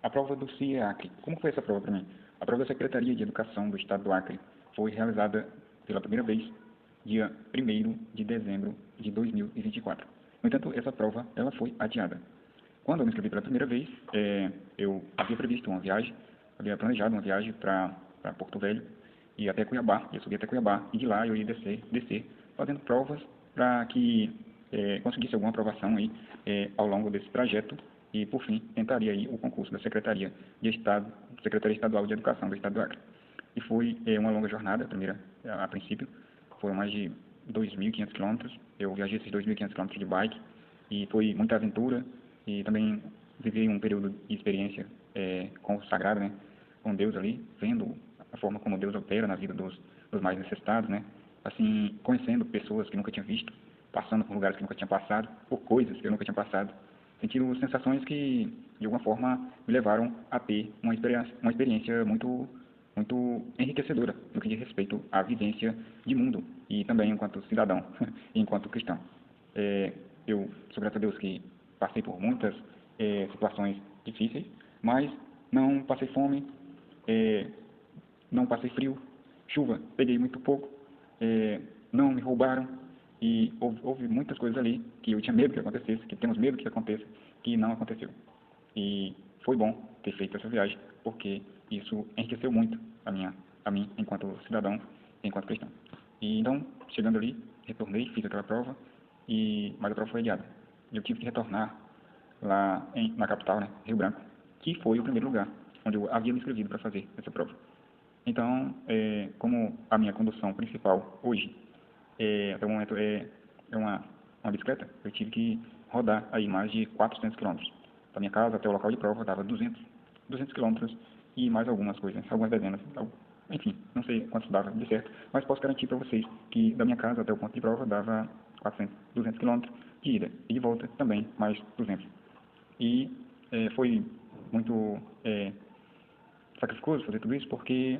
A prova do CIEACRE. Como foi essa prova para mim? A prova da Secretaria de Educação do Estado do Acre foi realizada pela primeira vez dia 1º de dezembro de 2024. No entanto, essa prova ela foi adiada. Quando eu me inscrevi pela primeira vez, eu havia previsto uma viagem, havia planejado uma viagem para Porto Velho e até Cuiabá. Eu subi até Cuiabá e de lá eu ia descer fazendo provas para que conseguisse alguma aprovação aí ao longo desse trajeto e, por fim, tentaria aí o concurso da Secretaria Estadual de Educação do Estado do Acre. E foi uma longa jornada, a princípio, foram mais de 2.500 quilômetros. Eu viajei esses 2.500 quilômetros de bike e foi muita aventura e também vivi um período de experiência com o sagrado, né, com Deus ali, vendo a forma como Deus opera na vida dos mais necessitados, né, assim, conhecendo pessoas que nunca tinha visto, passando por lugares que nunca tinha passado, por coisas que eu nunca tinha passado, sentindo sensações que, de alguma forma, me levaram a ter uma experiência muito enriquecedora no que diz respeito à vivência de mundo e também enquanto cidadão e enquanto cristão. Eu sou grato a Deus que passei por muitas situações difíceis, mas não passei fome, não passei frio, chuva, peguei muito pouco, não me roubaram e houve muitas coisas ali que eu tinha medo que acontecesse, que temos medo que aconteça, que não aconteceu. E foi bom ter feito essa viagem, porque isso enriqueceu muito a mim enquanto cidadão, enquanto cristão. E então, chegando ali, retornei, fiz aquela prova, mas a prova foi adiada. Eu tive que retornar lá na capital, né, Rio Branco, que foi o primeiro lugar onde eu havia me inscrevido para fazer essa prova. Então, como a minha condução principal hoje, até o momento, é uma bicicleta, eu tive que rodar aí mais de 400 quilômetros. Da minha casa até o local de prova dava 200 quilômetros e mais algumas coisas, algumas dezenas, enfim, não sei quantos dava de certo, mas posso garantir para vocês que da minha casa até o ponto de prova dava 200 quilômetros de ida e de volta também mais 200. E foi muito sacrificoso fazer tudo isso porque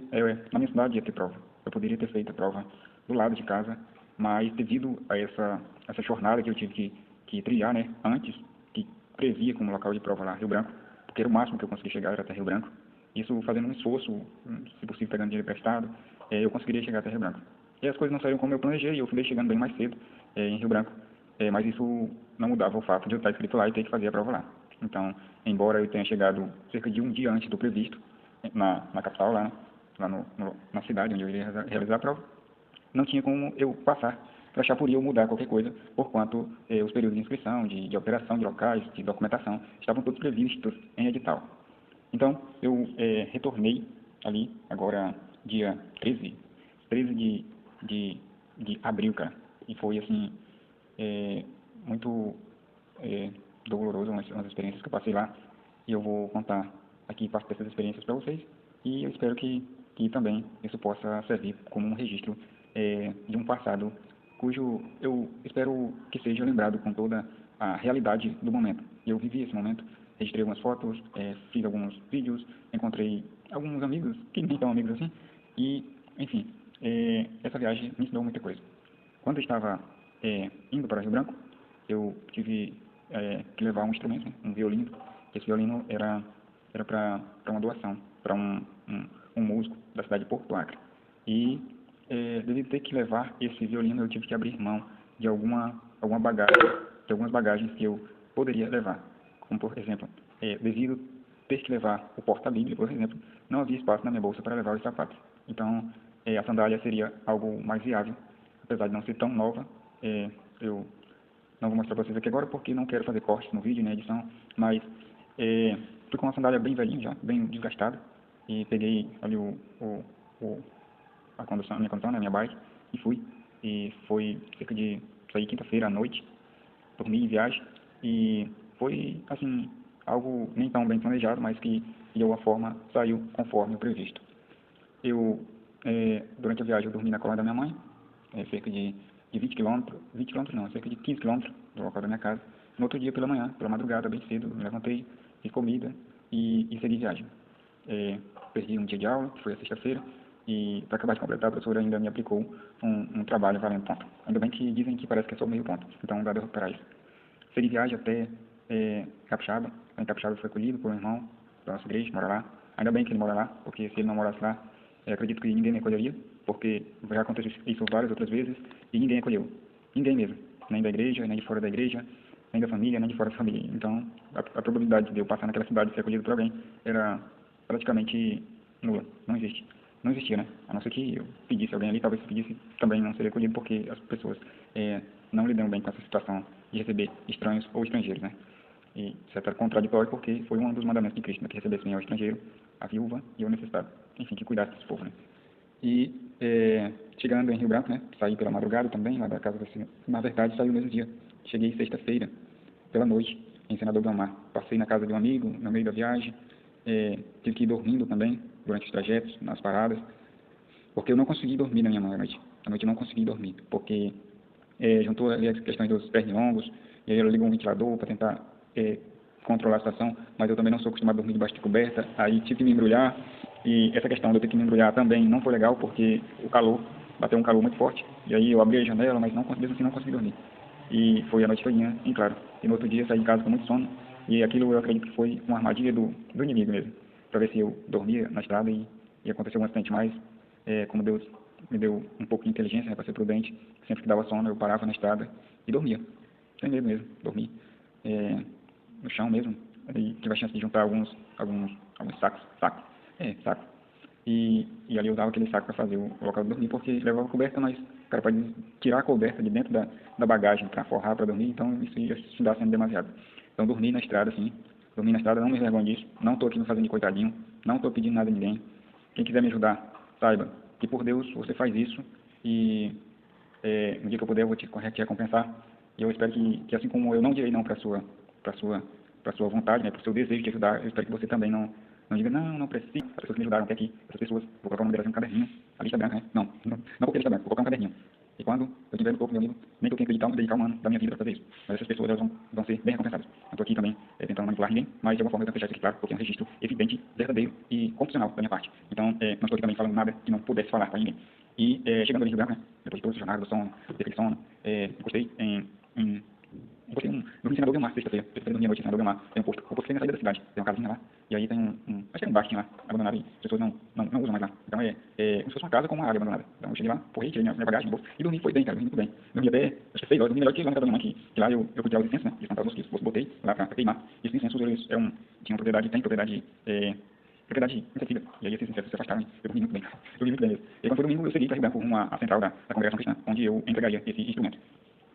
na minha cidade ia ter prova. Eu poderia ter feito a prova do lado de casa, mas devido a essa jornada que eu tive que trilhar, né, antes, que previa como local de prova lá Rio Branco, porque era o máximo que eu consegui chegar era até Rio Branco, isso fazendo um esforço, se possível pegando dinheiro emprestado, eu conseguiria chegar até Rio Branco. E as coisas não saíram como eu planejei, eu fui chegando bem mais cedo em Rio Branco, mas isso não mudava o fato de eu estar escrito lá e ter que fazer a prova lá. Então, embora eu tenha chegado cerca de um dia antes do previsto, na capital, lá na cidade onde eu iria realizar a prova, não tinha como eu passar para Chapuri ou mudar qualquer coisa, porquanto os períodos de inscrição, de operação de locais, de documentação, estavam todos previstos em edital. Então, eu retornei ali, agora dia 13 de abril, cara, e foi, assim, muito doloroso umas experiências que eu passei lá, e eu vou contar aqui parte dessas experiências para vocês, e eu espero que também isso possa servir como um registro de um passado cujo eu espero que seja lembrado com toda a realidade do momento. Eu vivi esse momento, registrei algumas fotos, fiz alguns vídeos, encontrei alguns amigos que nem tão amigos assim, e, enfim, essa viagem me ensinou muita coisa. Quando eu estava indo para Rio Branco, eu tive que levar um instrumento, né, um violino. Esse violino era para uma doação, para um músico da cidade de Porto Acre. E, devido ter que levar esse violino, eu tive que abrir mão de algumas bagagens que eu poderia levar. Como, por exemplo, devido ter que levar o porta-bíblia, por exemplo, não havia espaço na minha bolsa para levar os sapatos. Então, a sandália seria algo mais viável, apesar de não ser tão nova. Eu não vou mostrar para vocês aqui agora porque não quero fazer cortes no vídeo, na edição, mas fui com uma sandália bem velhinha já, bem desgastada, e peguei ali a minha condução, né, a minha bike, e fui. E foi cerca de, saí quinta-feira à noite, dormi em viagem, e foi, assim, algo nem tão bem planejado, mas que de alguma forma saiu conforme o previsto. Eu, durante a viagem, eu dormi na colônia da minha mãe, cerca de 20 quilômetros não, cerca de 15 quilômetros do local da minha casa. No outro dia, pela manhã, pela madrugada, bem cedo, me levantei, fiz comida e segui viagem. Perdi um dia de aula, que foi a sexta-feira, e para acabar de completar, a professora ainda me aplicou um trabalho valendo ponto. Ainda bem que dizem que parece que é só meio ponto, então dá de recuperar isso. Segui viagem até Capixaba. Em Capixaba foi acolhido por um irmão, da nossa igreja, mora lá. Ainda bem que ele mora lá, porque se ele não morasse lá, acredito que ninguém me acolheria, porque já aconteceu isso várias outras vezes e ninguém acolheu. Ninguém mesmo. Nem da igreja, nem de fora da igreja, nem da família, nem de fora da família. Então, a probabilidade de eu passar naquela cidade e ser acolhido por alguém era praticamente nula. Não existe. Não existia, né? A não ser que eu pedisse alguém ali, talvez se pedisse, também não seria acolhido, porque as pessoas não lidam bem com essa situação de receber estranhos ou estrangeiros, né? E isso é contraditório, porque foi um dos mandamentos de Cristo, né? Que recebesse ao estrangeiro, a viúva e o necessitado. Enfim, que cuidasse desse povo, né? E, chegando em Rio Branco, né? Saí pela madrugada também, lá da casa da senhora. Na verdade, saí no mesmo dia. Cheguei sexta-feira, pela noite, em Senador Belmar. Passei na casa de um amigo, no meio da viagem. Tive que ir dormindo também, durante os trajetos, nas paradas, porque eu não consegui dormir na minha mãe à noite. À noite eu não consegui dormir, porque juntou ali as questões dos pernilongos, e aí eu ligo um ventilador para tentar controlar a situação, mas eu também não sou acostumado a dormir debaixo de coberta, aí tive que me embrulhar, e essa questão de eu ter que me embrulhar também não foi legal, porque o calor, bateu um calor muito forte, e aí eu abri a janela, mas não, mesmo assim não consegui dormir. E foi a noite todinha, em claro. E no outro dia saí de casa com muito sono, e aquilo eu acredito que foi uma armadilha do inimigo mesmo, para ver se eu dormia na estrada e aconteceu um acidente mais, como Deus me deu um pouco de inteligência, né, para ser prudente, sempre que dava sono eu parava na estrada e dormia, sem medo mesmo, dormir no chão mesmo, e tive a chance de juntar alguns sacos, saco, e ali eu usava aquele saco para fazer o local de dormir, porque levava coberta, mas o cara pode tirar a coberta de dentro da bagagem para forrar, para dormir, então isso ia estudar sendo demasiado. Então dormi na estrada, assim, dormi na estrada, não me envergonho disso, não estou aqui me fazendo de coitadinho, não estou pedindo nada a ninguém. Quem quiser me ajudar, saiba que por Deus você faz isso e no dia que eu puder eu vou te recompensar. E eu espero que assim como eu não direi não para sua vontade, né, para o seu desejo de ajudar, eu espero que você também não diga, não precisa. As pessoas que me ajudaram até aqui, essas pessoas, vou colocar o nome delas em um caderninho, a lista branca, né? Não porque a lista branca, vou colocar um caderninho. E quando eu tiver no topo, meu amigo, nem que eu tenha que dedicar um ano da minha vida para fazer isso. Mas essas pessoas, elas vão ser bem recompensadas. Não estou aqui também tentando manipular ninguém, mas de alguma forma eu quero deixar isso aqui claro, porque é um registro evidente, verdadeiro e constitucional da minha parte. Então, não estou aqui também falando nada que não pudesse falar para ninguém. E chegando ali em Rio Branco, né, depois de toda essa jornada do sono, aquele sono, encostei no Senador Belmar, sexta-feira, dormi à noite em Senador Belmar, tem um posto, o posto fica na saída da cidade, tem uma casinha lá, e aí tem acho que é um bar lá, abandonado, e as pessoas não usam mais lá. Então como se fosse uma casa com uma área abandonada. Então eu cheguei lá, porrei, tirei minha bagagem no bolso, e dormi, foi bem, cara, dormi muito bem. Dormi até, acho que 6 horas, dormi melhor que lá na casa da minha mãe, que lá eu podia tirar os incensos, né, eles plantavam os mosquitos, botei lá pra queimar, e esses incensos, eles tinham propriedade inseticida, e aí esses insetos se afastaram, eu dormi muito bem, dormi muito bem mesmo. E quando foi domingo, eu segui para Rio Branco rumo à central da congregação cristã, onde eu entregaria esse instrumento.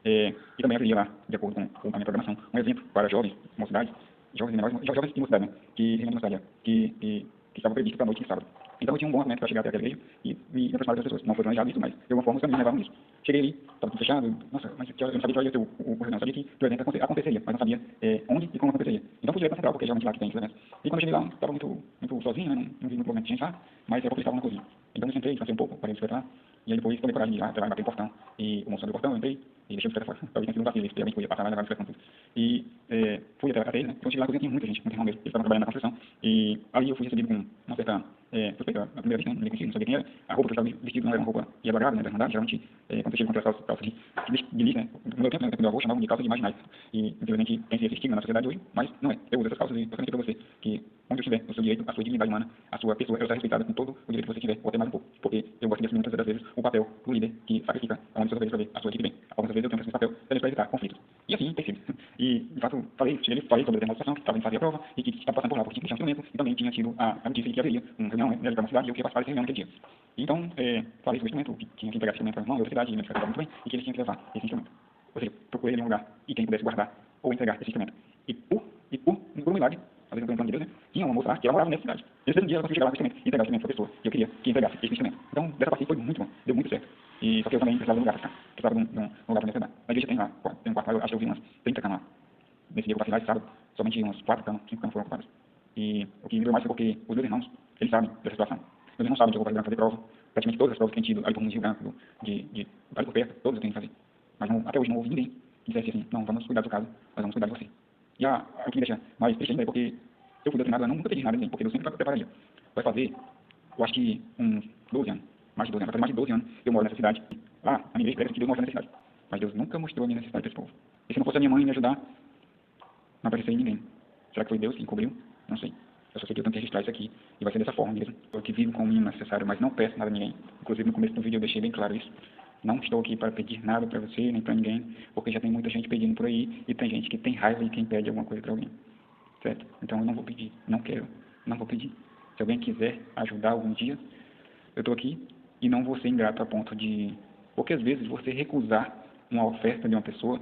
E também haveria lá, de acordo com a minha programação, um evento para jovens, mocidade, jovens e menores, jovens e mocidade, né? Que estava previsto para a noite de sábado. Então eu tinha um bom argumento para chegar até aquela igreja e me aproximar das pessoas. Não foi planejado isso, mas de alguma forma os caminhos levavam isso. Cheguei ali, estava tudo fechado, nossa, mas eu não sabia que ia ter o correio, não sabia que o evento aconteceria, mas não sabia onde e como aconteceria. Então fui direto para a central, porque geralmente lá que tem esses eventos. E quando eu cheguei lá, estava muito sozinho, né? Não vi muito movimento de gente lá, mas eu estava na cozinha. Então eu sentei, descansei um pouco, parei de escutar, e aí depois tomei coragem de ir lá, até lá, bater o portão, e o moço abriu o portão, eu entrei, e deixei o bicicleta fora. Talvez tenha sido um vacilo, ele podia passar lá e levar o bicicleta com tudo. E fui até ele, né? Então cheguei lá, a cozinha tinha muita gente, muito irmão mesmo, eles estavam trabalhando na construção, e ali eu fui recebido com uma certa suspeita, a primeira vez, né? Não conhecia, não sabia quem era, a roupa que eu estava vestido não era uma roupa elaborada, né? Da irmandade, geralmente, quando você chega com aquelas calças de lixo, né? No meu tempo, né? No tempo do meu avô, chamavam de calças de marginais, e infelizmente tem esse estigma na sociedade hoje, mas não é. Eu uso essas calças e eu garanto para você que onde eu estiver, o seu direito, a sua dignidade humana, a sua pessoa, ela será respeitada com todo o direito que você tiver, ou até mais um pouco, porque eu gosto de assumir muitas das vezes o papel do líder que sacrifica a uma das suas vezes para ver a sua equipe bem. Algumas vezes eu tenho que assumir esse papel para evitar conflitos. E assim, tem sido. E, de fato, falei sobre a situação, que estava em fazer a prova e que estava passando por lá, porque tinha um instrumento e também tinha tido a notícia de que haveria uma reunião, né, para uma cidade e eu queria participar dessa reunião naquele dia. Então, falei sobre o instrumento, que tinha que entregar esse instrumento para o irmão da outra cidade, e me estava muito bem, e que eles tinham que levar esse instrumento. Ou seja, procurei ele em um lugar e quem pudesse guardar ou entregar esse instrumento. E por um milagre, às vezes eu tenho um plano de Deus, né? Tinha uma moça lá que ela morava nessa cidade. Nesse mesmo dia ela conseguiu chegar lá com o instrumento e entregar o instrumento para a pessoa. E eu queria que entregasse esse instrumento. Então, dessa parte foi muito bom, deu muito certo. E só que eu também precisava de um lugar para ficar. Precisava de um lugar para me hospedar. Na igreja tem lá, tem um quarto lá, eu acho que eu vi umas 30 camas lá. Nesse dia eu passei lá esse sábado, somente umas 4 camas, 5 camas foram ocupadas. E o que me deu mais foi porque os meus irmãos, eles sabem dessa situação. Meus irmãos sabem que eu vou fazer prova. Praticamente todas as provas que tem tido ali por Rio Branco, de por perto, todas eu tenho que fazer. Mas até hoje não houve ninguém que dissesse assim, não, vamos cuidar do seu caso, nós vamos cuidar de você. E o que me deixa mais triste ainda é porque eu fui doutrinado, eu nunca pedi nada a ninguém, porque eu sempre prepararia. Vai fazer, eu acho que uns 12 anos, mais de 12 anos, vai fazer mais de 12 anos eu moro nessa cidade. Lá, a minha igreja prega que Deus mora nessa cidade. Mas Deus nunca mostrou a minha necessidade para esse povo. E se não fosse a minha mãe me ajudar, não apareceria ninguém. Será que foi Deus que encobriu? Não sei. Eu só sei aqui, eu tenho que registrar isso aqui. E vai ser dessa forma mesmo. Eu que vivo com o mínimo necessário, mas não peço nada a ninguém. Inclusive, no começo do vídeo eu deixei bem claro isso. Não estou aqui para pedir nada para você, nem para ninguém, porque já tem muita gente pedindo por aí, e tem gente que tem raiva de quem pede alguma coisa para alguém. Certo? Então eu não vou pedir, não quero, não vou pedir. Se alguém quiser ajudar algum dia, eu estou aqui e não vou ser ingrato a ponto de... Porque às vezes você recusar uma oferta de uma pessoa,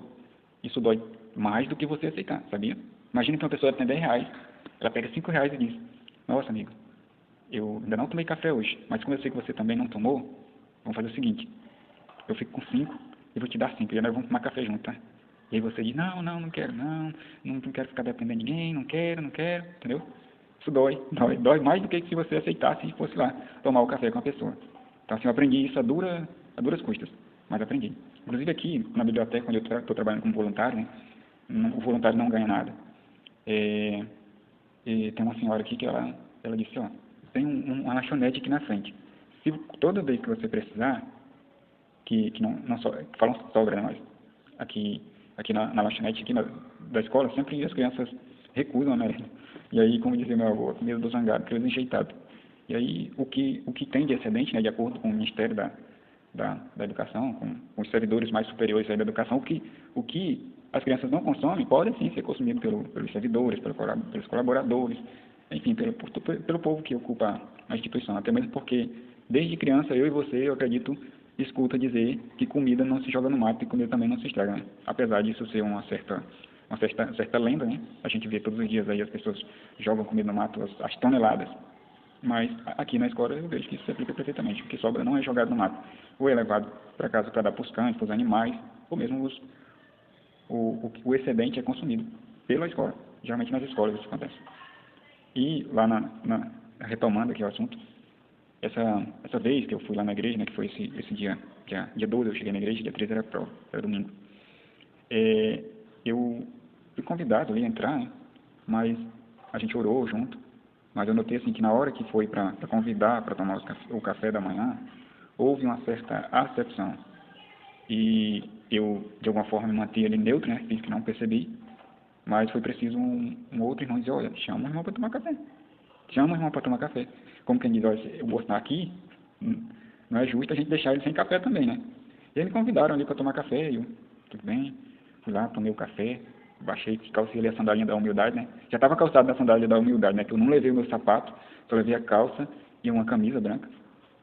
isso dói mais do que você aceitar, sabia? Imagina que uma pessoa tem 10 reais, ela pega 5 reais e diz: nossa, amigo, eu ainda não tomei café hoje, mas como eu sei que você também não tomou, vamos fazer o seguinte, eu fico com 5 e vou te dar 5, e aí nós vamos tomar café junto, tá? E aí você diz: não quero, não quero ficar dependendo de ninguém, não quero, entendeu? Isso dói mais do que se você aceitasse e fosse lá tomar o café com a pessoa. Então, assim, eu aprendi isso a duras custas, mas aprendi. Inclusive aqui na biblioteca, onde eu estou trabalhando como voluntário, né, o voluntário não ganha nada. E tem uma senhora aqui que ela disse: ó, tem uma lanchonete aqui na frente. Se toda vez que você precisar, que não falam sobra, né, mas aqui na lanchonete aqui da escola, sempre as crianças recusam a merenda. E aí, como dizia meu avô, a comida do zangado, que enjeitado. E aí, o que tem de excedente, né, de acordo com o Ministério da Educação, com os servidores mais superiores da educação, o que as crianças não consomem pode sim ser consumido pelos servidores, pelos colaboradores, enfim, pelo povo que ocupa a instituição. Até mesmo porque, desde criança, eu e você, eu acredito, escuta dizer que comida não se joga no mato e comida também não se estraga, né? Apesar disso ser uma certa lenda, né? A gente vê todos os dias aí as pessoas jogam comida no mato, as toneladas. Mas aqui na escola eu vejo que isso se aplica perfeitamente. O que sobra não é jogado no mato, ou é levado para casa para dar para os cães, para os animais, ou mesmo o excedente é consumido pela escola. Geralmente nas escolas isso acontece. E lá retomando aqui o assunto, essa vez que eu fui lá na igreja, né, que foi esse dia 12, eu cheguei na igreja, dia 13 era prova, era domingo. Eu fui convidado ali a entrar, né, mas a gente orou junto. Mas eu notei assim que na hora que foi para convidar para tomar o café da manhã, houve uma certa acepção. E eu, de alguma forma, me mantive ali neutro, né, fiz que não percebi. Mas foi preciso um outro irmão dizer: olha, chama o irmão para tomar café. Chama o irmão para tomar café. Como quem diz: olha, eu vou estar aqui, não é justo a gente deixar ele sem café também, né? E eles me convidaram ali para tomar café, e eu, tudo bem, fui lá, tomei o café, baixei, calcei ali a sandália da humildade, né? Já estava calçado da sandália da humildade, né? Que eu não levei o meu sapato, só levei a calça e uma camisa branca,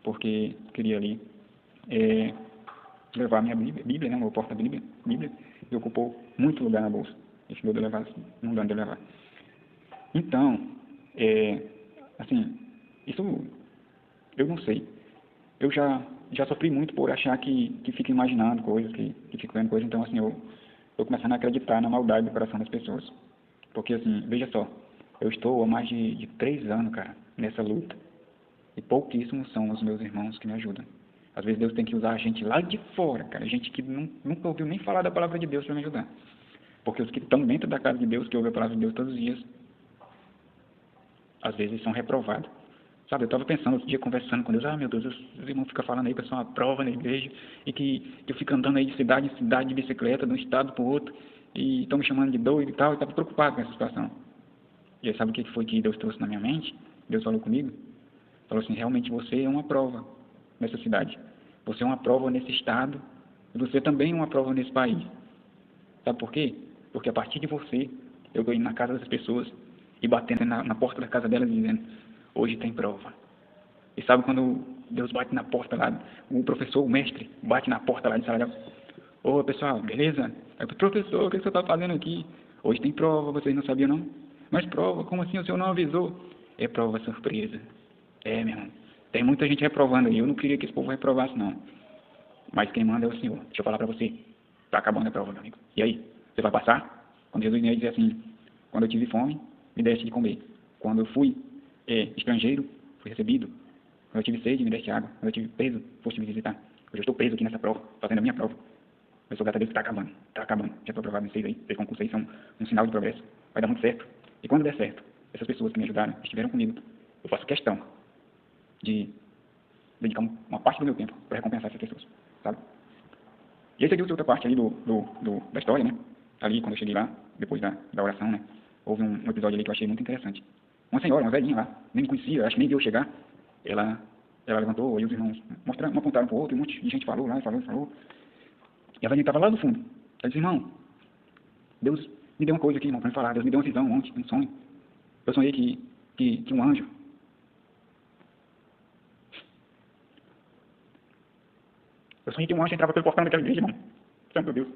porque queria ali levar a minha Bíblia, né? Meu porta-Bíblia, e ocupou muito lugar na bolsa. Esse meu de levar, não dando de levar. Então, assim, isso eu não sei. Eu já sofri muito por achar que fico imaginando coisas, que fico vendo coisas. Então, assim, eu estou começando a acreditar na maldade do coração das pessoas. Porque, assim, veja só, eu estou há mais de 3 anos, cara, nessa luta. E pouquíssimos são os meus irmãos que me ajudam. Às vezes Deus tem que usar a gente lá de fora, cara, gente que nunca ouviu nem falar da palavra de Deus para me ajudar. Porque os que estão dentro da casa de Deus, que ouvem a palavra de Deus todos os dias, às vezes são reprovados. Sabe, eu estava pensando outro dia, conversando com Deus: meu Deus, os irmãos ficam falando aí, pessoal, uma prova na igreja, e que eu fico andando aí de cidade em cidade de bicicleta, de um estado para o outro, e estão me chamando de doido e tal, e estava preocupado com essa situação. E aí, sabe o que foi que Deus trouxe na minha mente? Deus falou comigo, falou assim: realmente você é uma prova nessa cidade, você é uma prova nesse estado, e você também é uma prova nesse país. Sabe por quê? Porque a partir de você, eu estou indo na casa das pessoas e batendo na porta da casa delas e dizendo: hoje tem prova. E sabe quando Deus bate na porta lá, o professor, o mestre, bate na porta lá de sala de aula: ô pessoal, beleza? Aí, professor, o que você está fazendo aqui? Hoje tem prova, vocês não sabiam não? Mas prova, como assim o senhor não avisou? É prova surpresa. Meu irmão, tem muita gente reprovando aí, eu não queria que esse povo reprovasse não. Mas quem manda é o Senhor. Deixa eu falar para você, está acabando a prova, meu amigo. E aí, você vai passar? Quando Jesus ia dizer assim: quando eu tive fome, me deste de comer. Quando eu fui estrangeiro, fui recebido. Quando eu tive sede, me deste água. Quando eu tive preso, foste me visitar. Hoje eu estou preso aqui nessa prova, fazendo a minha prova. Eu sou grato a Deus que está acabando. Está acabando. Já estou aprovado em 6 aí. 6 concursos aí são um sinal de progresso. Vai dar muito certo. E quando der certo, essas pessoas que me ajudaram, estiveram comigo, eu faço questão de dedicar uma parte do meu tempo para recompensar essas pessoas, sabe? E aí seguiu outra parte ali da história, né? Ali, quando eu cheguei lá, depois da oração, né? Houve um episódio ali que eu achei muito interessante. uma senhora, uma velhinha lá, nem me conhecia, acho que nem viu eu chegar. Ela levantou, e os irmãos mostraram, um apontaram para o outro, e um monte de gente falou lá, falou. E a velhinha estava lá no fundo. Ela disse, irmão, Deus me deu uma coisa aqui, irmão, para me falar. Deus me deu uma visão, um sonho. Eu sonhei que um anjo. Eu sonhei que um anjo entrava pelo portão daquela igreja, irmão. Santo Deus.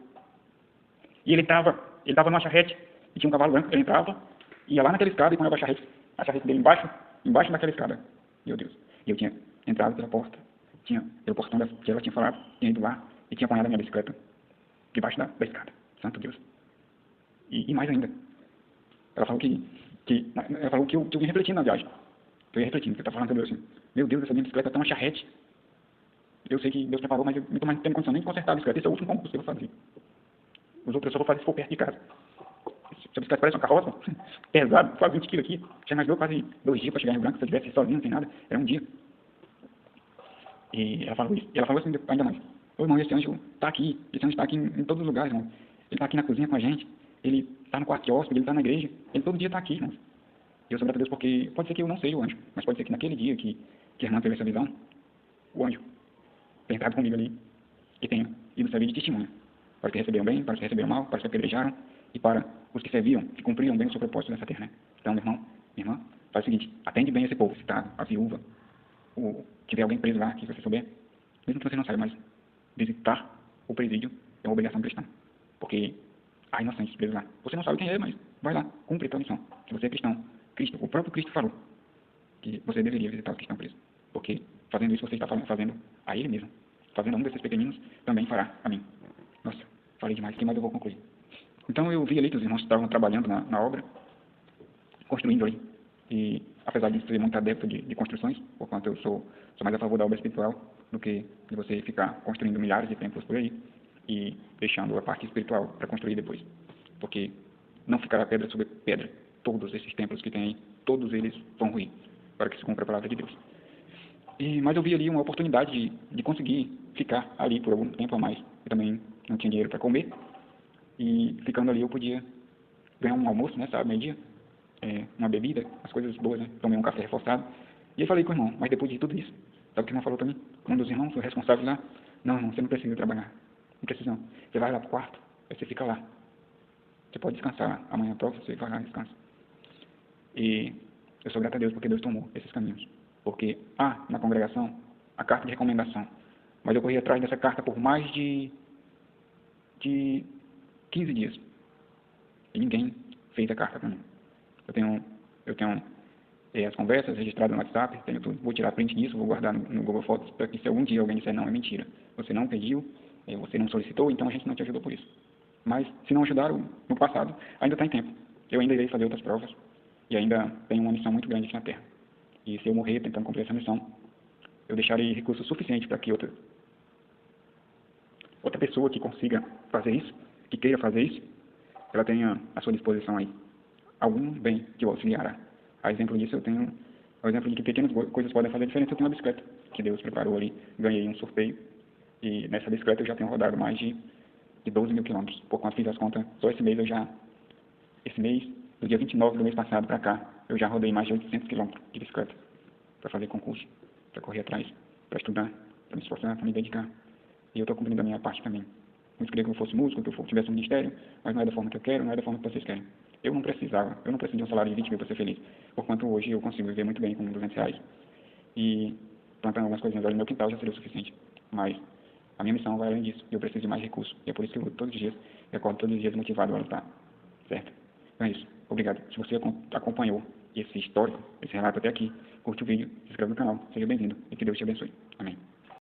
E ele estava numa charrete, e tinha um cavalo branco, ele entrava, ia lá naquela escada e punha a charrete dele embaixo daquela escada. Meu Deus. E eu tinha entrado pela porta, pelo portão que ela tinha falado, tinha ido lá, e tinha apanhado a minha bicicleta debaixo da escada. Santo Deus. E mais ainda. Ela falou que eu vim refletindo na viagem. Eu ia refletindo, que eu estava falando sobre assim, meu Deus, essa minha bicicleta está uma charrete. Eu sei que Deus preparou, mas eu não estou mais tendo condição nem de consertar a bicicleta. Esse é o último concurso que eu vou fazer. Os outros eu só vou fazer se for perto de casa. Essa bicicleta parece uma carroça, pesado, quase 20 quilos aqui. Já imaginou quase 2 dias para chegar em Rio Branco, se eu estivesse sozinho, sem nada. Era um dia. E ela falou isso. E ela falou assim ainda mais. Ô irmão, esse anjo está aqui. Esse anjo está aqui em todos os lugares, irmão. Ele está aqui na cozinha com a gente. Ele está no quarto de hóspede, ele está na igreja. Ele todo dia está aqui, irmão. E eu sou grato a Deus porque pode ser que eu não seja o anjo, mas pode ser que naquele dia que a irmã teve essa visão, o anjo tenha entrado comigo ali e tenha ido servir de testemunha. Para os que receberam bem, para os que receberam mal, para os que apedrejaram e para os que serviam, que cumpriram bem o seu propósito nessa terra, né? Então, meu irmão, minha irmã, faz o seguinte, atende bem esse povo, citado, a viúva, ou tiver alguém preso lá, que você souber, mesmo que você não saiba, mas visitar o presídio é uma obrigação cristã. Porque há inocentes presos lá. Você não sabe quem é, mas vai lá, cumpre a tua missão. Se você é cristão, o próprio Cristo falou que você deveria visitar os que estão presos. Porque fazendo isso você está fazendo a ele mesmo. Fazendo a um desses pequeninos, também fará a mim. Nossa, falei demais, que mais eu vou concluir? Então eu vi ali que os irmãos estavam trabalhando na obra, construindo ali. E apesar de ser muito adepto de construções, porquanto eu sou mais a favor da obra espiritual do que de você ficar construindo milhares de templos por aí e deixando a parte espiritual para construir depois. Porque não ficará pedra sobre pedra. Todos esses templos que tem aí, todos eles vão ruir, para que se cumpra a palavra de Deus. Mas eu vi ali uma oportunidade de conseguir ficar ali por algum tempo a mais. Eu também não tinha dinheiro para comer. E ficando ali eu podia ganhar um almoço, né, sabe, meio-dia, uma bebida, as coisas boas, né, tomei um café reforçado. E eu falei com o irmão, mas depois de tudo isso, sabe o que o irmão falou para mim? Um dos irmãos, o responsável lá, não, irmão, você não precisa trabalhar. Não precisa não. Você vai lá pro quarto, aí você fica lá. Você pode descansar lá. Amanhã à prova, você vai lá e descansa. E eu sou grato a Deus porque Deus tomou esses caminhos. Porque há na congregação a carta de recomendação. Mas eu corri atrás dessa carta por mais de 15 dias. E ninguém fez a carta para mim. Eu tenho as conversas registradas no WhatsApp, tenho tudo. Vou tirar print disso, vou guardar no Google Fotos, para que se algum dia alguém disser, não, é mentira. Você não pediu, você não solicitou, então a gente não te ajudou por isso. Mas, se não ajudaram no passado, ainda está em tempo. Eu ainda irei fazer outras provas e ainda tenho uma missão muito grande aqui na Terra. E se eu morrer tentando cumprir essa missão, eu deixarei recursos suficientes para que outra pessoa que consiga fazer isso, que queira fazer isso, ela tenha à sua disposição aí algum bem que o auxiliará. A exemplo disso, eu tenho o exemplo de que pequenas coisas podem fazer diferença. Eu tenho uma bicicleta que Deus preparou ali, ganhei um sorteio e nessa bicicleta eu já tenho rodado mais de 12 mil quilômetros. Por quanto fiz as contas, só esse mês, do dia 29 do mês passado para cá, eu já rodei mais de 800 quilômetros de bicicleta para fazer concurso, para correr atrás, para estudar, para me esforçar, para me dedicar. E eu estou cumprindo a minha parte também. Muitos queriam que eu fosse músico, que eu tivesse um ministério, mas não é da forma que eu quero, não é da forma que vocês querem. Eu não preciso de um salário de 20 mil para ser feliz. Porquanto hoje eu consigo viver muito bem com R$200. E plantando algumas coisinhas ali no meu quintal já seria o suficiente. Mas a minha missão vai além disso. E eu preciso de mais recursos. E é por isso que eu luto todos os dias. Eu acordo todos os dias motivado a lutar. Certo? Então é isso. Obrigado. Se você acompanhou esse histórico, esse relato até aqui, curte o vídeo, se inscreve no canal. Seja bem-vindo. E que Deus te abençoe. Amém.